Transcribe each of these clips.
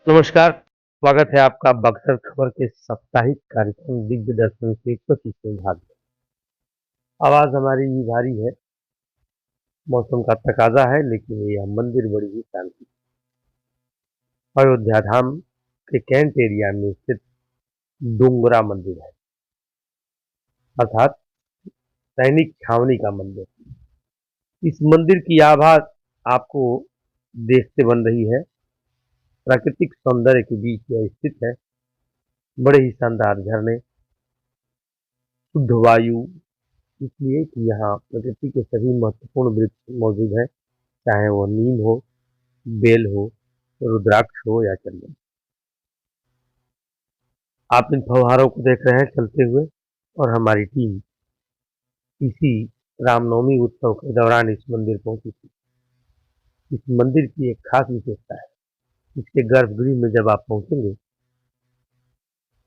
नमस्कार, स्वागत है आपका बक्सर खबर के साप्ताहिक कार्यक्रम दिव्य दर्शन के 25वें भाग में। आवाज़ हमारी भी भारी है, मौसम का तकाज़ा है, लेकिन यह मंदिर बड़ी ही शांति। अयोध्या धाम के कैंट एरिया में स्थित डोंगरा मंदिर है, अर्थात सैनिक छावनी का मंदिर। इस मंदिर की आभा आपको देखते बन रही है। प्राकृतिक सौंदर्य के बीच यह स्थित है। बड़े ही शानदार झरने, शुद्ध वायु, इसलिए कि यहाँ प्रकृति के सभी महत्वपूर्ण वृक्ष मौजूद हैं, चाहे वो नीम हो, बेल हो, रुद्राक्ष हो या चंदन। आप इन फव्वारों को देख रहे हैं चलते हुए, और हमारी टीम इसी रामनवमी उत्सव के दौरान इस मंदिर पहुंची थी। इस मंदिर की एक खास विशेषता है, इसके गर्भगृह में जब आप पहुंचेंगे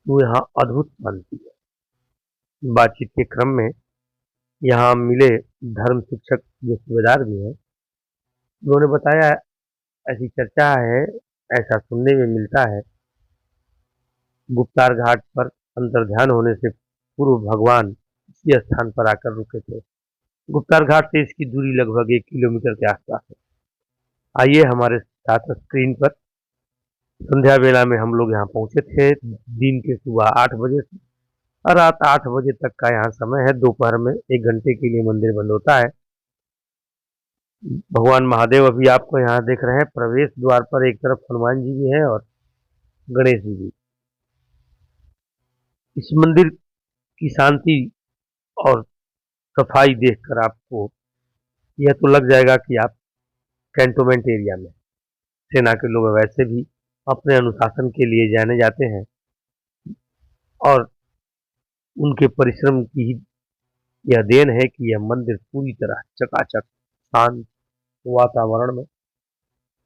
तो यहाँ अद्भुत शांति है। बातचीत के क्रम में यहाँ मिले धर्म शिक्षक जो सूबेदार भी हैं, उन्होंने बताया, ऐसी चर्चा है, ऐसा सुनने में मिलता है, गुप्तार घाट पर अंतर्ध्यान होने से पूर्व भगवान इसी स्थान पर आकर रुके थे। गुप्तार घाट से इसकी दूरी लगभग 1 किलोमीटर के आसपास है। आइए हमारे साथ स्क्रीन पर। संध्या बेला में हम लोग यहाँ पहुंचे थे, दिन के सुबह 8 बजे से और रात 8 बजे तक का यहाँ समय है। दोपहर में 1 घंटे के लिए मंदिर बंद होता है। भगवान महादेव अभी आपको यहाँ देख रहे हैं। प्रवेश द्वार पर एक तरफ हनुमान जी भी हैं और गणेश जी भी। इस मंदिर की शांति और सफाई देखकर आपको यह तो लग जाएगा कि आप कैंटोनमेंट एरिया में। सेना के लोग वैसे भी अपने अनुशासन के लिए जाने जाते हैं, और उनके परिश्रम की ही यह देन है कि यह मंदिर पूरी तरह चकाचक शांत वातावरण में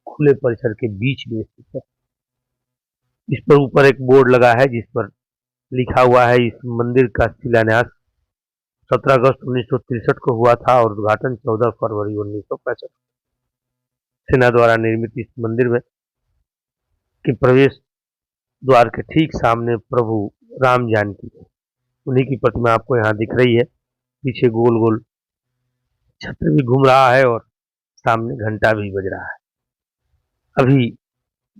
खुले परिसर के बीच में स्थित है। इस पर ऊपर एक बोर्ड लगा है जिस पर लिखा हुआ है, इस मंदिर का शिलान्यास 17 अगस्त 1963 को हुआ था और उद्घाटन 14 फरवरी 1965। सेना द्वारा निर्मित इस मंदिर में के प्रवेश द्वार के ठीक सामने प्रभु राम जानकी है। उन्हीं की प्रतिमा आपको यहाँ दिख रही है। पीछे गोल गोल छत्र भी घूम रहा है और सामने घंटा भी बज रहा है। अभी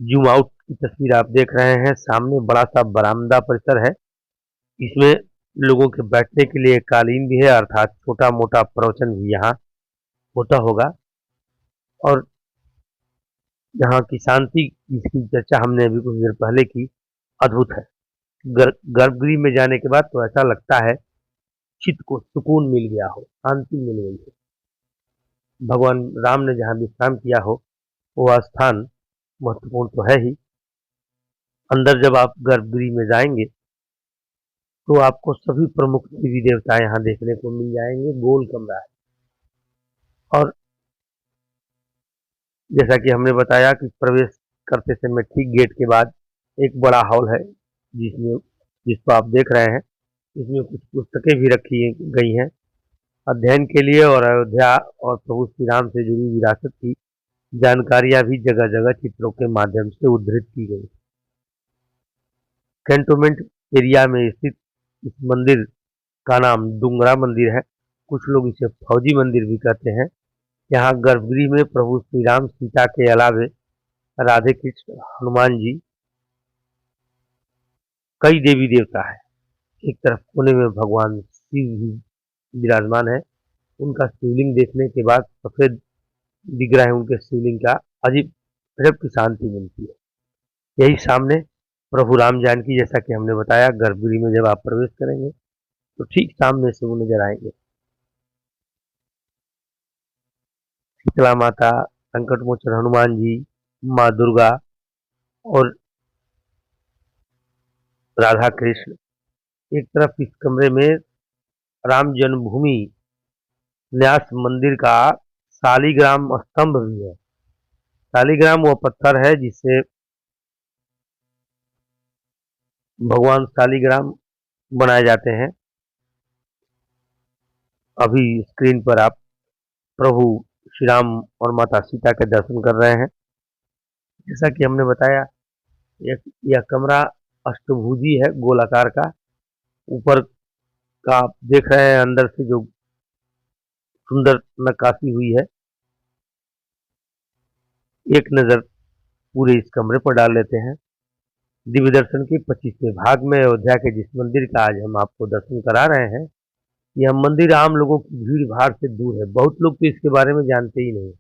जूम आउट की तस्वीर आप देख रहे हैं। सामने बड़ा सा बरामदा परिसर है। इसमें लोगों के बैठने के लिए कालीन भी है, अर्थात छोटा मोटा प्रवचन भी यहाँ होता होगा। और यहाँ की शांति, इसकी चर्चा हमने अभी कुछ देर पहले की, अद्भुत है। गर्भगृह में जाने के बाद तो ऐसा लगता है चित्त को सुकून मिल गया हो, शांति मिल गई हो। भगवान राम ने जहाँ विश्राम किया हो वह स्थान महत्वपूर्ण तो है ही। अंदर जब आप गर्भगृह में जाएंगे तो आपको सभी प्रमुख देवी देवता यहाँ देखने को मिल जाएंगे। गोल कमरा है, और जैसा कि हमने बताया कि प्रवेश करते समय ठीक गेट के बाद एक बड़ा हॉल है जिसको आप देख रहे हैं। इसमें कुछ पुस्तकें भी रखी गई हैं अध्ययन के लिए, और अयोध्या और प्रभु श्री राम से जुड़ी विरासत की जानकारियां भी जगह जगह चित्रों के माध्यम से उद्धृत की गई। कैंटोनमेंट एरिया में स्थित इस मंदिर का नाम डोंगरा मंदिर है। कुछ लोग इसे फौजी मंदिर भी कहते हैं। यहाँ गर्भगृह में प्रभु श्री राम, सीता के अलावे राधे कृष्ण, हनुमान जी, कई देवी देवता है। एक तरफ कोने में भगवान शिव भी विराजमान है। उनका शिवलिंग देखने के बाद सफेद दिख रहा है उनके शिवलिंग का, अजीब गजब की शांति मिलती है। यही सामने प्रभु राम जानकी, जैसा कि हमने बताया, गर्भगृह में जब आप प्रवेश करेंगे तो ठीक सामने से वो नजर आएंगे। शीतला माता, संकट मोचन हनुमान जी, माँ दुर्गा और राधा कृष्ण। एक तरफ इस कमरे में राम जन्मभूमि न्यास मंदिर का शालिग्राम स्तंभ भी है। शालिग्राम वह पत्थर है जिससे भगवान शालिग्राम बनाए जाते हैं। अभी स्क्रीन पर आप प्रभु श्री राम और माता सीता के दर्शन कर रहे हैं। जैसा कि हमने बताया, यह कमरा अष्टभुजी है, गोलाकार का। ऊपर का आप देख रहे हैं अंदर से जो सुंदर नक्काशी हुई है। एक नज़र पूरे इस कमरे पर डाल लेते हैं। दिव्य दर्शन के 25वें भाग में अयोध्या के जिस मंदिर का आज हम आपको दर्शन करा रहे हैं, यह मंदिर आम लोगों की भीड़-भाड़ से दूर है। बहुत लोग तो इसके बारे में जानते ही नहीं।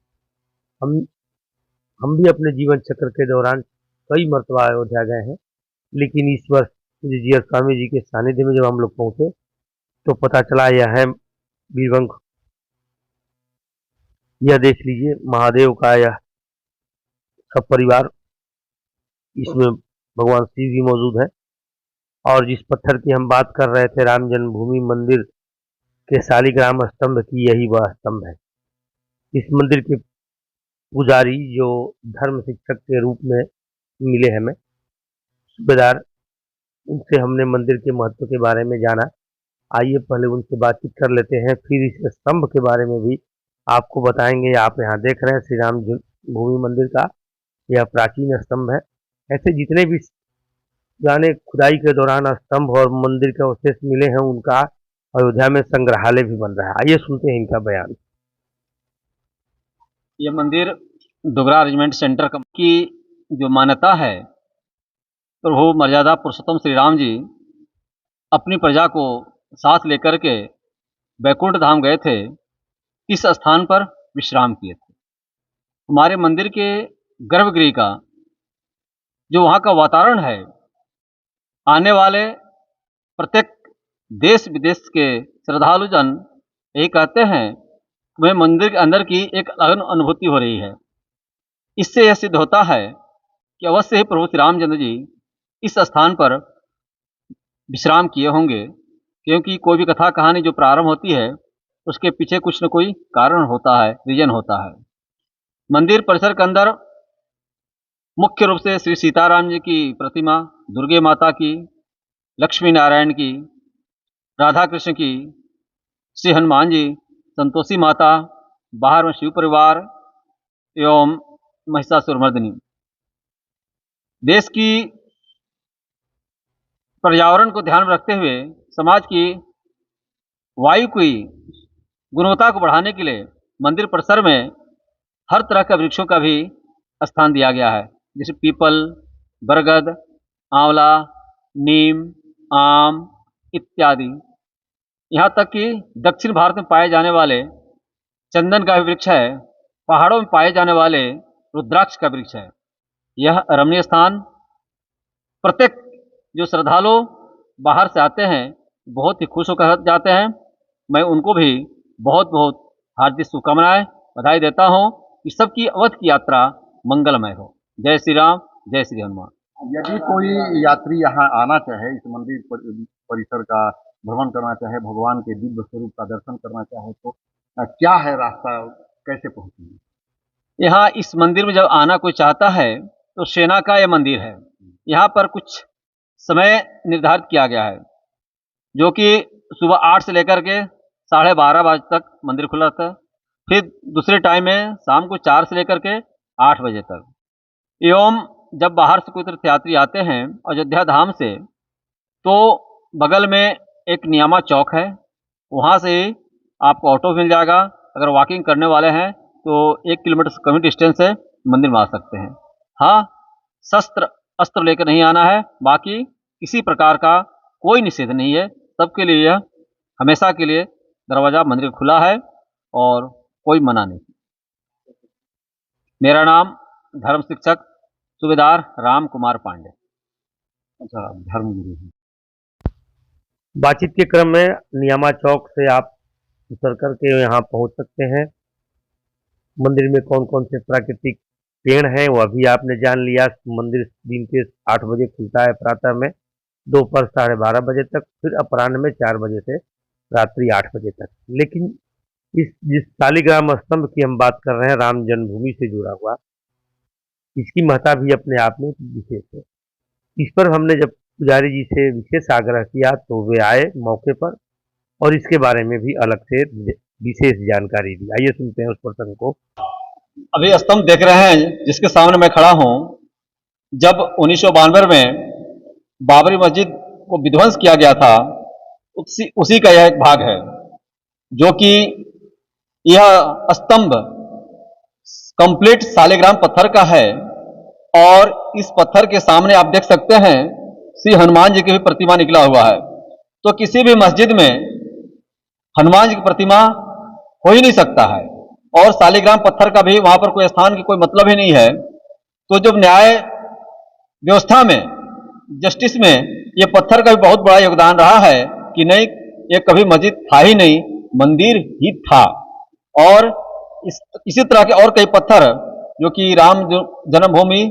हम हम भी अपने जीवन चक्र के दौरान कई मर्तबा अयोध्या गए हैं, लेकिन इस वर्ष पूज्य जीयर स्वामी जी के सानिध्य में जब हम लोग पहुँचे, तो पता चला यह है वीरवंश। यह देख लीजिए महादेव का यह सब परिवार, इसमें भगवान शिव भी मौजूद है। और जिस पत्थर की हम बात कर रहे थे राम जन्मभूमि मंदिर के शालिग्राम स्तंभ की, यही वह स्तंभ है। इस मंदिर के पुजारी जो धर्म शिक्षक के रूप में मिले हमें, सूबेदार, उनसे हमने मंदिर के महत्व के बारे में जाना। आइए पहले उनसे बातचीत कर लेते हैं, फिर इस स्तंभ के बारे में भी आपको बताएंगे। आप यहाँ देख रहे हैं श्री राम जन्मभूमि मंदिर का यह प्राचीन स्तंभ है। ऐसे जितने भी पुराने खुदाई के दौरान स्तंभ और मंदिर के अवशेष मिले हैं, उनका अयोध्या में संग्रहालय भी बन रहा है। आइए सुनते हैं इनका बयान। यह मंदिर डोगरा रेजिमेंट सेंटर की जो मान्यता है, प्रभु मर्यादा पुरुषोत्तम श्री राम जी अपनी प्रजा को साथ लेकर के बैकुंठ धाम गए थे। इस स्थान पर विश्राम किए थे। हमारे मंदिर के गर्भगृह का जो वहाँ का वातावरण है, आने वाले प्रत्येक देश विदेश के श्रद्धालुजन यही कहते हैं, तुम्हें मंदिर के अंदर की एक अलग अनुभूति हो रही है। इससे यह सिद्ध होता है कि अवश्य ही प्रभु श्री रामचंद्र जी इस स्थान पर विश्राम किए होंगे, क्योंकि कोई भी कथा कहानी जो प्रारंभ होती है, उसके पीछे कुछ न कोई कारण होता है, रीजन होता है। मंदिर परिसर के अंदर मुख्य रूप से श्री सीताराम जी की प्रतिमा, दुर्गे माता की, लक्ष्मी नारायण की, राधा कृष्ण की, श्री हनुमान जी, संतोषी माता, बाहर में शिव परिवार एवं महिषासुरमर्दिनी। देश की पर्यावरण को ध्यान में रखते हुए समाज की वायु की गुणवत्ता को बढ़ाने के लिए मंदिर परिसर में हर तरह के वृक्षों का भी स्थान दिया गया है, जैसे पीपल, बरगद, आंवला, नीम, आम इत्यादि। यहाँ तक कि दक्षिण भारत में पाए जाने वाले चंदन का भी वृक्ष है। पहाड़ों में पाए जाने वाले रुद्राक्ष का वृक्ष है। यह रमणीय स्थान प्रत्येक जो श्रद्धालु बाहर से आते हैं बहुत ही खुश होकर जाते हैं। मैं उनको भी बहुत बहुत हार्दिक शुभकामनाएं, बधाई देता हूं कि सबकी अवध की यात्रा मंगलमय हो। जय श्री राम, जय श्री हनुमान। यदि कोई यात्री यहाँ आना चाहे, इस मंदिर परिसर का भ्रमण करना चाहे, भगवान के दिव्य स्वरूप का दर्शन करना चाहे, तो क्या है रास्ता, कैसे पहुँचेंगे? यहाँ इस मंदिर में जब आना कोई चाहता है तो सेना का यह मंदिर है। यहाँ पर कुछ समय निर्धारित किया गया है, जो कि सुबह 8 से लेकर के 12:30 बजे तक मंदिर खुला रहता है। फिर दूसरे टाइम में शाम को 4 से लेकर के 8 बजे तक। एवं जब बाहर से कोई तीर्थयात्री आते हैं अयोध्या धाम से, तो बगल में एक नियामा चौक है, वहाँ से आपको ऑटो मिल जाएगा। अगर वॉकिंग करने वाले हैं तो 1 किलोमीटर से कम डिस्टेंस से मंदिर में आ सकते हैं। हाँ, शस्त्र अस्त्र लेकर नहीं आना है। बाकी किसी प्रकार का कोई निषेध नहीं है। सबके लिए यह हमेशा के लिए दरवाज़ा मंदिर खुला है और कोई मना नहीं। मेरा नाम धर्म शिक्षक सूबेदार राम कुमार पांडे। अच्छा, धर्मगुरु हैं। बातचीत के क्रम में नियामा चौक से आप उतर करके यहाँ पहुँच सकते हैं। मंदिर में कौन कौन से प्राकृतिक पेड़ हैं वह भी आपने जान लिया। मंदिर दिन के 8 बजे खुलता है प्रातः में, दोपहर 12:30 बजे तक, फिर अपराह्न में 4 बजे से रात्रि 8 बजे तक। लेकिन इस जिस शालिग्राम स्तंभ की हम बात कर रहे हैं, राम जन्मभूमि से जुड़ा हुआ, इसकी महत्ता भी अपने आप में विशेष है। इस पर हमने जब पुजारी जी से विशेष आग्रह किया तो वे आए मौके पर और इसके बारे में भी अलग से विशेष जानकारी दी। आइए सुनते हैं उस प्रसंग को। अभी स्तंभ देख रहे हैं जिसके सामने मैं खड़ा हूँ, जब 1992 में बाबरी मस्जिद को विध्वंस किया गया था, उसी का यह एक भाग है, जो कि यह स्तंभ कंप्लीट सालिग्राम पत्थर का है। और इस पत्थर के सामने आप देख सकते हैं श्री हनुमान जी की भी प्रतिमा निकला हुआ है। तो किसी भी मस्जिद में हनुमान जी की प्रतिमा हो ही नहीं सकता है, और सालिग्राम पत्थर का भी वहां पर कोई स्थान की कोई मतलब ही नहीं है। तो जब न्याय व्यवस्था में, जस्टिस में, ये पत्थर का भी बहुत बड़ा योगदान रहा है कि नहीं, ये कभी मस्जिद था ही नहीं, मंदिर ही था। और इसी तरह के और कई पत्थर जो कि राम जन्मभूमि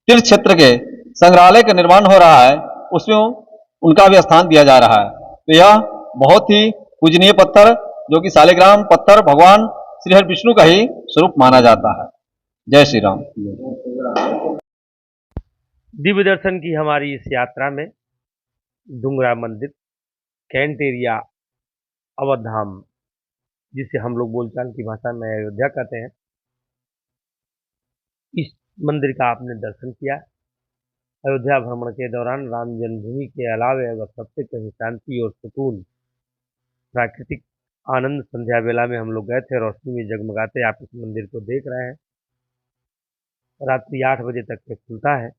तीर्थ क्षेत्र के संग्रहालय का निर्माण हो रहा है, उसमें उनका भी स्थान दिया जा रहा है। तो यह बहुत ही पूजनीय पत्थर, जो कि सालिग्राम पत्थर भगवान श्री हरि विष्णु का ही स्वरूप माना जाता है। जय श्री राम। दिव्य दर्शन की हमारी इस यात्रा में डुंगरा मंदिर, कैंट एरिया, अवध धाम, जिसे हम लोग बोलचाल की भाषा में अयोध्या कहते हैं, इस मंदिर का आपने दर्शन किया। अयोध्या भ्रमण के दौरान राम जन्मभूमि के अलावे अगर सबसे कहीं शांति और सुकून, प्राकृतिक आनंद संध्या बेला में हम लोग गए थे। रोशनी में जगमगाते आप इस मंदिर को देख रहे हैं। रात्रि 8 बजे तक के खुलता है।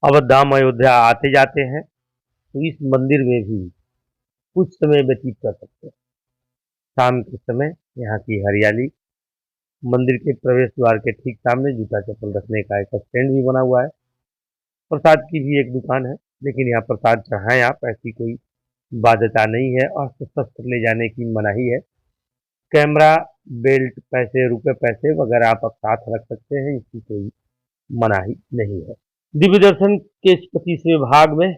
अवध धाम अयोध्या आते जाते हैं तो इस मंदिर में भी कुछ समय व्यतीत कर सकते हैं। शाम के समय यहाँ की हरियाली, मंदिर के प्रवेश द्वार के ठीक सामने जूता चप्पल रखने का एक स्टैंड भी बना हुआ है। प्रसाद की भी एक दुकान है, लेकिन यहाँ प्रसाद चढ़ाएं आप, ऐसी कोई बाध्यता नहीं है और शस्त्र ले जाने की मनाही है। कैमरा, बेल्ट, पैसे, रुपए पैसे वगैरह आप साथ रख सकते हैं, इसकी कोई मनाही नहीं है। दिव्य दर्शन के इस 25वें भाग में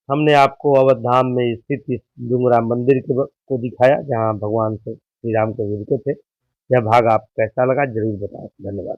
हमने आपको अवध धाम में स्थित इस डुंगरा मंदिर को दिखाया, जहां भगवान श्री राम को मिलते थे। यह भाग आप कैसा लगा जरूर बताएं। धन्यवाद।